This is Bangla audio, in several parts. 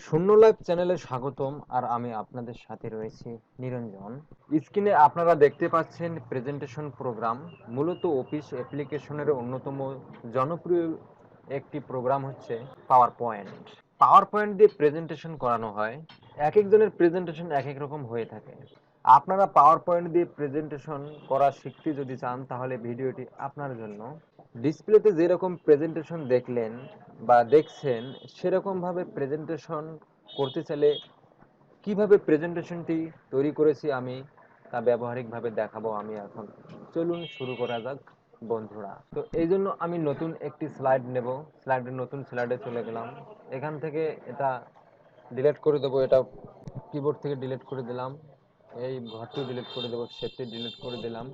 শূন্য লাইভ চ্যানেলে স্বাগতম। আর আমি আপনাদের সাথে রয়েছি নিরঞ্জন। স্ক্রিনে আপনারা দেখতে পাচ্ছেন প্রেজেন্টেশন প্রোগ্রাম। মূলত অফিস অ্যাপ্লিকেশনের অন্যতম জনপ্রিয় একটি প্রোগ্রাম হচ্ছে পাওয়ার পয়েন্ট। পাওয়ার পয়েন্ট দিয়ে প্রেজেন্টেশন করানো হয়। এক একজনের প্রেজেন্টেশন এক এক রকম হয়ে থাকে। আপনারা পাওয়ার পয়েন্ট দিয়ে প্রেজেন্টেশন করা শিখতে যদি চান তাহলে ভিডিওটি আপনার জন্য। ডিসপ্লেতে যেরকম প্রেজেন্টেশন দেখলেন বা দেখছেন সেরকমভাবে প্রেজেন্টেশন করতে চাইলে কিভাবে প্রেজেন্টেশনটি তৈরি করেছি আমি তা ব্যবহারিকভাবে দেখাবো আমি এখন। চলুন শুরু করা যাক বন্ধুরা। তো এই জন্য আমি নতুন একটি স্লাইড নেব। নতুন স্লাইডে চলে গেলাম। এখান থেকে এটা ডিলিট করে দেবো। এটা কিবোর্ড থেকে ডিলিট করে দিলাম। এই ঘরটি ডিলিট করে দেবো, শেপটি ডিলিট করে দিলাম।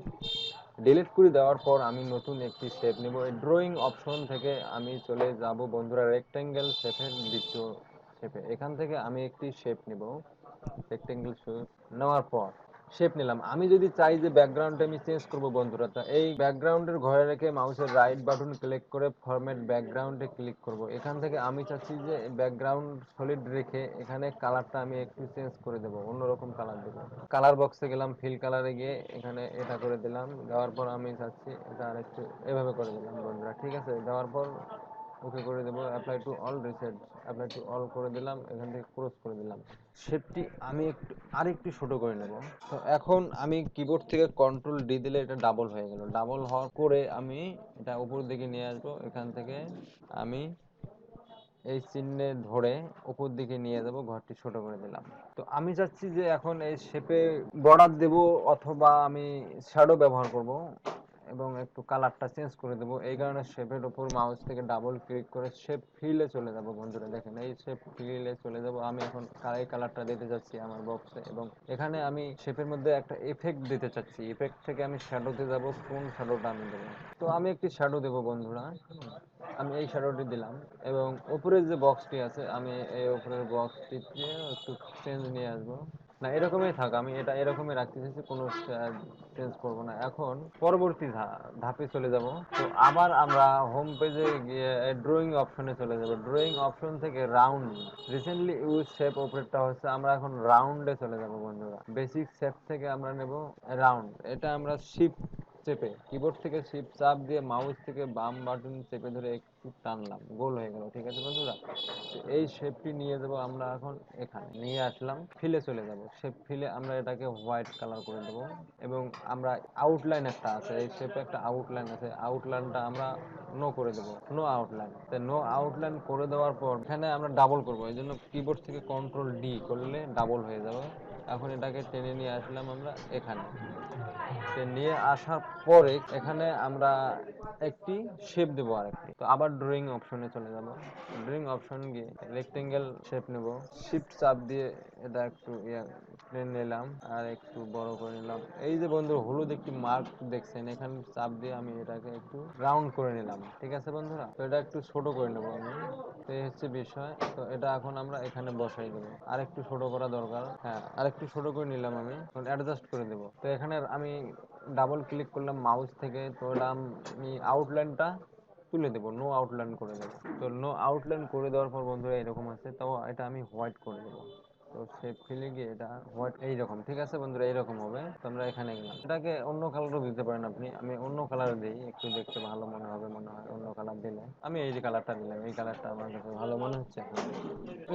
ডিলিট করে দেওয়ার পর আমি নতুন একটি শেপ নেব। এই ড্রয়িং অপশন থেকে আমি চলে যাব বন্ধুরা রেক্টেঙ্গেল শেপের দ্বিতীয় শেপে। এখান থেকে আমি একটি শেপ নেব। রেক্টেঙ্গেল শেপ নেওয়ার পর শেপ নিলাম। আমি যদি চাই যে ব্যাকগ্রাউন্ডটা আমি চেঞ্জ করব বন্ধুরা, তা এই ব্যাকগ্রাউন্ডের ঘরে রেখে মাউসের রাইট বাটন ক্লিক করে ফরম্যাট ব্যাকগ্রাউন্ডে ক্লিক করব। এখান থেকে আমি চাচ্ছি যে ব্যাকগ্রাউন্ড সলিড রেখে এখানে কালারটা আমি একটু চেঞ্জ করে দেবো, অন্যরকম কালার দেবো। কালার বক্সে গেলাম, ফিল কালারে গিয়ে এখানে এটা করে দিলাম। দেওয়ার পর আমি চাচ্ছি এটা আরেকটু এভাবে করে দিলাম বন্ধুরা, ঠিক আছে। দেওয়ার পর ওকে করে দেবো। Apply to all reset, apply to all করে দিলাম। এখান থেকে ক্রস করে দিলাম। শেপটি আমি একটু আরেকটু ছোট করে নেব। তো এখন আমি কিবোর্ড থেকে কন্ট্রোল ডি দিলে এটা ডাবল হয়ে গেল। ডাবল হওয়ার পরে আমি এটা উপর দিকে নিয়ে আসবো। এখান থেকে আমি এই চিহ্নে ধরে উপর দিকে নিয়ে যাব, ঘরটি ছোট করে দিলাম। তো আমি চাচ্ছি যে এখন এই শেপে বর্ডার দেব অথবা আমি শ্যাডো ব্যবহার করব এবং একটু কালারটা চেঞ্জ করে দেবো। এই কারণে শেপের উপর মাউস থেকে ডাবল ক্লিক করে শেপ ফিলে চলে যাব বন্ধুরা। দেখেন এই শেপ ফিলে চলে যাব। আমি এখন এই কালারটা দিতে যাচ্ছি আমার বক্সে এবং এখানে আমি শেপের মধ্যে একটা এফেক্ট দিতে চাচ্ছি। এফেক্ট থেকে আমি শ্যাডোতে যাব। কোন শ্যাডোটা আমি দেবো? তো আমি একটি শ্যাডো দেবো বন্ধুরা। আমি এই শ্যাডোটি দিলাম এবং উপরের যে বক্সটি আছে আমি এই উপরের বক্সটিতে একটু চেঞ্জ নিয়ে আসবো। না, এরকমই থাক। আমি এটা এরকমই রাখতে চাইছি, কোনো চেঞ্জ করব না। এখন পরবর্তী ধাপে চলে যাব। তো আবার আমরা হোম পেজে গিয়ে ড্রয়িং অপশনে চলে যাব। ড্রয়িং অপশন থেকে রাউন্ড রিসেন্টলি ইউজ শেপ ওপরেরটা হচ্ছে, আমরা এখন রাউন্ডে চলে যাব বন্ধুরা। বেসিক শেপ থেকে আমরা নেব রাউন্ড। এটা আমরা শিফট চেপে কিবোর্ড থেকে শিফট চাপ দিয়ে মাউস থেকে বাম বাটন চেপে ধরে একটু টানলাম, গোল হয়ে গেল, ঠিক আছে বন্ধুরা। এই শেপটি নিয়ে যাব আমরা এখন। এখানে নিয়ে আসলাম, ফিলে চলে যাব। শেপ ফিলে আমরা এটাকে হোয়াইট কালার করে দেব এবং আমরা আউটলাইন একটা আছে, এই শেপে একটা আউটলাইন আছে, আউটলাইনটা আমরা নো করে দেব, নো আউটলাইন। নো আউটলাইন করে দেওয়ার পর এখানে আমরা ডাবল করব। এই জন্য কিবোর্ড থেকে কন্ট্রোল ডি করলে ডাবল হয়ে যাবে। এখন এটাকে টেনে নিয়ে আসলাম আমরা এখানে। নিয়ে আসার পরে এখানে আমরা একটি শেপ দেবো আরেকটি। তো আবার ড্রয়িং অপশনে চলে যাব। ড্রয়িং অপশন গিয়ে রেক্টেঙ্গেল শেপ নেব। শিফট চাপ দিয়ে এটা একটু প্লেন নিলাম আর একটু বড় করে নিলাম। এই যে বন্ধু হলুদ একটি মার্ক দেখছেন, এখানে চাপ দিয়ে আমি এটাকে একটু রাউন্ড করে নিলাম, ঠিক আছে বন্ধুরা। তো এটা একটু ছোট করে নেবো আমি। তো এই হচ্ছে বিষয়। তো এটা এখন আমরা এখানে বসাই দেবো। আর একটু ছোট করা দরকার। হ্যাঁ, আর একটু ছোট করে নিলাম আমি, অ্যাডজাস্ট করে দেবো। তো এখানে আমি ডাবল ক্লিক করলাম মাউস থেকে। তো এটা আমি আউটলাইনটা তুলে দেবো, নো আউটলাইন করে দেবো। তো নো আউটলাইন করে দেওয়ার পর বন্ধুরা এরকম আছে। তো এটা আমি হোয়াইট করে দেবো। তো শেপ ফিলে গিয়ে এটা হোয়াইট এইরকম, ঠিক আছে বন্ধুরা, এইরকম হবে। তো আমরা এখানে গেলাম। এটাকে অন্য কালারও দিতে পারেন আপনি। আমি অন্য কালার দিই, একটু দেখতে ভালো মনে হবে, মনে হয় অন্য কালার দিলে। আমি এই যে কালারটা দিলাম, এই কালারটা আমার কাছে ভালো মনে হচ্ছে।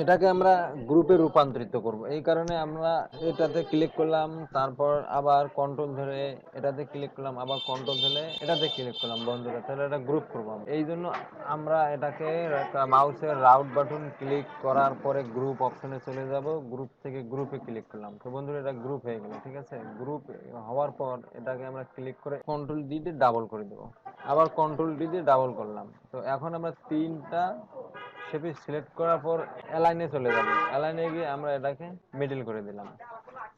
এটাকে আমরা গ্রুপে রূপান্তরিত করব। এই কারণে আমরা এটাতে ক্লিক করলাম, তারপর আবার কন্ট্রোল ধরে এটাতে ক্লিক করলাম, আবার কন্ট্রোল ধরে এটাতে ক্লিক করলাম বন্ধুরা। তাহলে এটা গ্রুপ করব। এই জন্য আমরা এটাকে মাউসের রাউট বাটন ক্লিক করার পরে গ্রুপ অপশনে চলে যাব। গ্রুপ থেকে গ্রুপে ক্লিক করলাম। তো বন্ধুরা এটা গ্রুপ হয়ে গেল, ঠিক আছে। গ্রুপ হওয়ার পর এটাকে আমরা ক্লিক করে কন্ট্রোল ডি দিয়ে ডাবল করে দেবো। আবার কন্ট্রোল ডি দিয়ে ডাবল করলাম। তো এখন আমরা তিনটা শেপে সিলেক্ট করার পর অ্যালাইনে চলে যাব। অ্যালাইনে গিয়ে আমরা এটাকে মিডল করে দিলাম।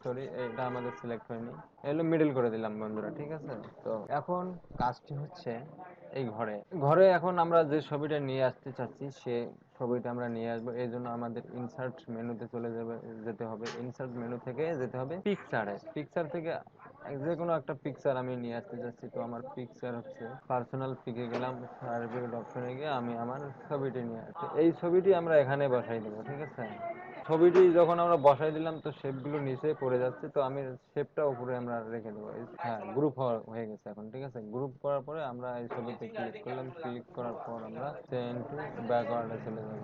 সরি, এটা আমাদের সিলেক্ট হয়নি। এগুলো মিডল করে দিলাম বন্ধুরা, ঠিক আছে। তো এখন কাজটি হচ্ছে এই ঘরে ঘরে এখন আমরা যে ছবিটা নিয়ে আসতে চাচ্ছি সে ছবিটা আমরা নিয়ে আসবো। এই জন্য আমাদের ইনসার্ট মেনুতে যেতে হবে। ইনসার্ট মেনু থেকে যেতে হবে পিকচারে। পিকচার থেকে যে কোনো একটা পিকচার আমি নিয়ে আসতে চাচ্ছি। তো আমার পিকচার হচ্ছে পার্সোনাল পিকে গেলাম, সার্টিফিকেট অপশনে গিয়ে আমি আমার ছবিটি নিয়ে আসছি। এই ছবিটি আমরা এখানে বসাই দেবো, ঠিক আছে। ছবিটি যখন আমরা বসাই দিলাম তো শেপগুলো নিচে পড়ে যাচ্ছে, তো আমি শেপটা উপরে আমরা রেখে দেবো। হ্যাঁ, গ্রুপ হয়ে গেছে এখন, ঠিক আছে। গ্রুপ করার পরে আমরা এই ছবিতে ক্লিক করলাম, ক্লিক করার পর আমরা সেন্ড টু ব্যাকওয়ার্ডে চলে যাব।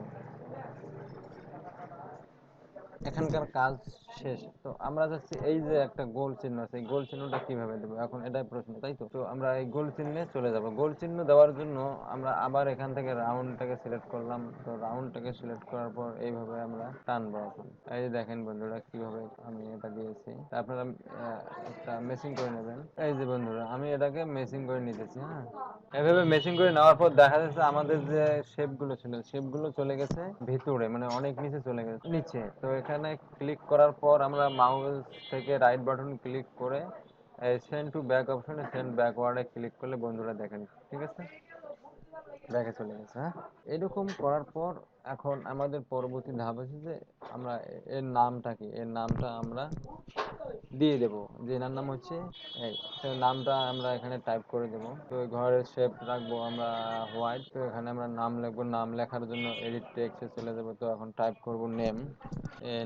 এখানকার কাজ শেষ। তো আমরা যাচ্ছি এই যে একটা গোল চিহ্ন আছে, এই গোল চিহ্নটা কিভাবে দেবো এখন, এটাই প্রশ্ন, তাই তো। তো আমরা এই গোল চিহ্নে চলে যাব। গোল চিহ্ন দেওয়ার জন্য আমরা আবার এখান থেকে রাউন্ডটাকে সিলেক্ট করলাম। তো রাউন্ডটাকে সিলেক্ট করার পর এইভাবে আমরা টানবো। এখন এই যে দেখেন বন্ধুরা কিভাবে আমি এটা দিয়েছি। আপনারা একটা মেশিং করে নেবেন। এই যে বন্ধুরা আমি এটাকে মেশিং করে নিতেছি। হ্যাঁ, এভাবে মেশিং করে নেওয়ার পর দেখা যাচ্ছে আমাদের যে শেপগুলো ছিল, শেপগুলো চলে গেছে ভিতরে, মানে অনেক নিচে চলে গেছে নিচে। তো এখানে ক্লিক করার পর আমরা মাউস থেকে রাইট বাটন ক্লিক করে সেন্ড টু ব্যাক অপশনে সেন্ড ব্যাকওয়ার্ডে ক্লিক করলে বন্ধুরা দেখেন, ঠিক আছে, ব্যাকে চলে গেছে। হ্যাঁ, এরকম করার পর এখন আমাদের পরবর্তী ধাপ আছে যে আমরা এর নামটা কি, এর নামটা আমরা দিয়ে দেবো। যে এনার নাম হচ্ছে এই, তো নামটা আমরা এখানে টাইপ করে দেবো। তো ঘরের শেপ রাখবো আমরা হোয়াইট। তো এখানে আমরা নাম লিখবো, নাম লেখার জন্য এডিট টেক্সটে চলে যাবো। তো এখন টাইপ করব নেম,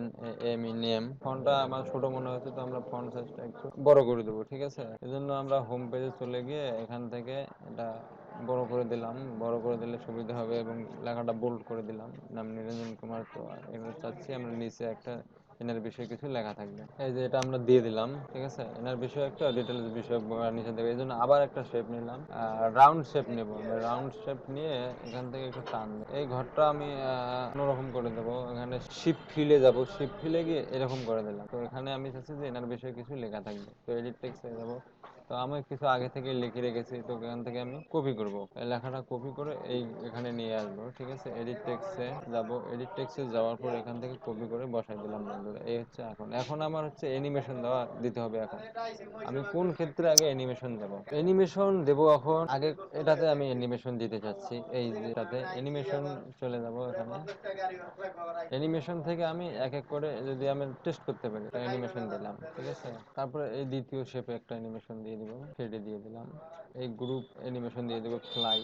NAME, নেম। ফন্টটা আমার ছোট মনে হচ্ছে, তো আমরা ফন্ট সাইজটা একটু বড় করে দেবো, ঠিক আছে। এজন্য আমরা হোম পেজে চলে গিয়ে এখান থেকে এটা বড় করে দিলাম। বড় করে দিলে সুবিধা হবে এবং লেখাটা বোল্ড করে দিলাম। নাম নিরঞ্জন কুমার। তো এখানে চাচ্ছি আমরা নিচে একটা এনার বিষয়ে কিছু লেখা থাকবে। এই যে এটা আমরা দিয়ে দিলাম, ঠিক আছে। এনার বিষয়ে একটা ডিটেলস বিষয় নিচে দেবে। এই জন্য আবার একটা শেপ নিলাম, রাউন্ড শেপ নেব। রাউন্ড শেপ নিয়ে এখান থেকে একটু টান দেব। এই ঘরটা আমি অন্যরকম করে দেবো। এখানে শিপ ফিলে যাব, শিপ ফিলে গিয়ে এরকম করে দিলাম। তো এখানে আমি চাচ্ছি যে এনার বিষয়ে কিছু লেখা থাকবে। তো এডিট টেক্সটে যাব। তো আমি কিছু আগে থেকে লিখে রেখেছি, তো এখান থেকে আমি কপি করব। এই লেখাটা কপি করে এই এখানে নিয়ে আসবো, ঠিক আছে। এডিট টেক্সটে যাব, এডিট টেক্সটে যাওয়ার পর এখান থেকে কপি করে বসাই দিলাম বন্ধুরা। এই হচ্ছে এখন। এখন আমার হচ্ছে অ্যানিমেশন দিতে হবে। এখন আমি কোন ক্ষেত্রে আগে অ্যানিমেশন দেব, অ্যানিমেশন দেব এখন আগে এটাতে আমি অ্যানিমেশন দিতে চাচ্ছি। এই যেটাতে অ্যানিমেশন চলে যাব। এখানে অ্যানিমেশন থেকে আমি এক এক করে যদি আমি টেস্ট করতে পারি তো অ্যানিমেশন দিলাম, ঠিক আছে। তারপরে এই দ্বিতীয় শেপে একটা অ্যানিমেশন দিয়ে দিব, থ্রেডে দিয়ে দিলাম। এই গ্রুপ অ্যানিমেশন দিয়ে দেবো, ফ্লাই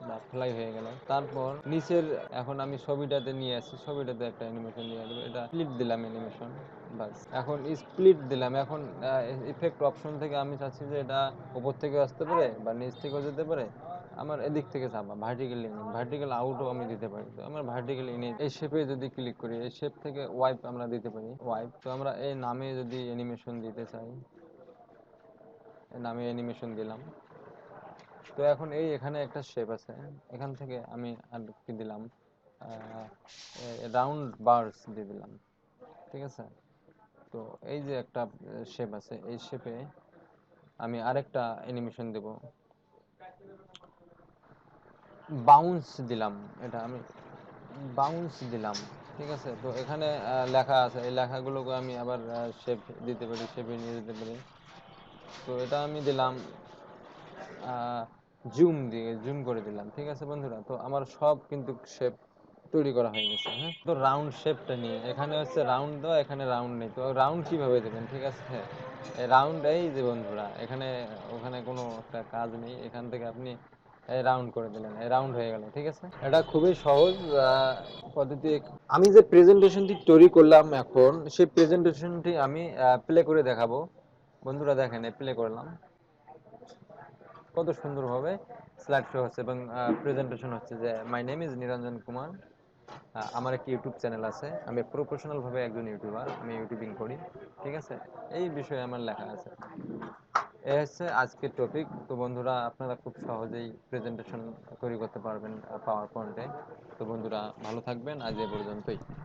বা ফ্লাই হয়ে গেল। তারপর নিচের এখন আমি ছবিটাতে নিয়ে আসছি, ছবিটাতে একটা অ্যানিমেশন দিয়ে দেবো। এটা স্প্লিট দিলাম অ্যানিমেশন, বাস। এখন স্প্লিট দিলাম। এখন ইফেক্ট অপশন থেকে আমি চাচ্ছি যে এটা উপর থেকে আসতে পারে বা নিচ থেকেও যেতে পারে। আমার এদিক থেকে চাপা ভার্টিক্যালি, ভার্টিক্যাল আউটও আমি দিতে পারি। তো আমার ভার্টিক্যালি ইনে এই শেপে যদি ক্লিক করি, এই শেপ থেকে ওয়াইপ আমরা দিতে পারি, ওয়াইপ। তো আমরা এই নামে যদি অ্যানিমেশন দিতে চাই, এই নামে অ্যানিমেশন দিলাম। তো এখন এই এখানে একটা শেপ আছে, এখান থেকে আমি আর কি দিলাম, রাউন্ড বার্স দিয়ে দিলাম, ঠিক আছে। তো এই যে একটা শেপ আছে, এই শেপে আমি আরেকটা অ্যানিমেশন দেব, বাউন্স দিলাম। এটা আমি বাউন্স দিলাম, ঠিক আছে। তো এখানে লেখা আছে, এই লেখাগুলোকে আমি আবার শেপ দিতে পারি, শেপে নিয়ে যেতে পারি। তো এটা আমি দিলাম জুম দিয়ে, জুম করে দিলাম, ঠিক আছে বন্ধুরা। তো আমার সব কিন্তু শেপ তৈরি করা হয়ে গেছে। হ্যাঁ, তো রাউন্ড শেপটা নিয়ে এখানে হচ্ছে রাউন্ড দেওয়া, এখানে রাউন্ড নেই। তো রাউন্ড কিভাবে দেবেন, ঠিক আছে। এই রাউন্ড, এই যে বন্ধুরা এখানে ওখানে কোনো একটা কাজ নেই, এখান থেকে আপনি এই রাউন্ড করে দিলেন, এই রাউন্ড হয়ে গেল, ঠিক আছে। এটা খুবই সহজ পদ্ধতি। আমি যে প্রেজেন্টেশনটি তৈরি করলাম এখন, সেই প্রেজেন্টেশনটি আমি প্লে করে দেখাবো। বন্ধুরা দেখেন, প্লে করলাম, কত সুন্দরভাবে স্লাইড শো হচ্ছে এবং প্রেজেন্টেশন হচ্ছে যে মাই নেম ইজ নিরঞ্জন কুমার। আমার একটি ইউটিউব চ্যানেল আছে, আমি প্রফেশনাল ভাবে একজন ইউটিউবার, আমি ইউটিউবিং করি, ঠিক আছে। এই বিষয়ে আমার লেখা আছে। এই হচ্ছে আজকের টপিক। তো বন্ধুরা আপনারা খুব সহজেই প্রেজেন্টেশন তৈরি করতে পারবেন পাওয়ার পয়েন্টে। তো বন্ধুরা ভালো থাকবেন, আজ এ পর্যন্তই।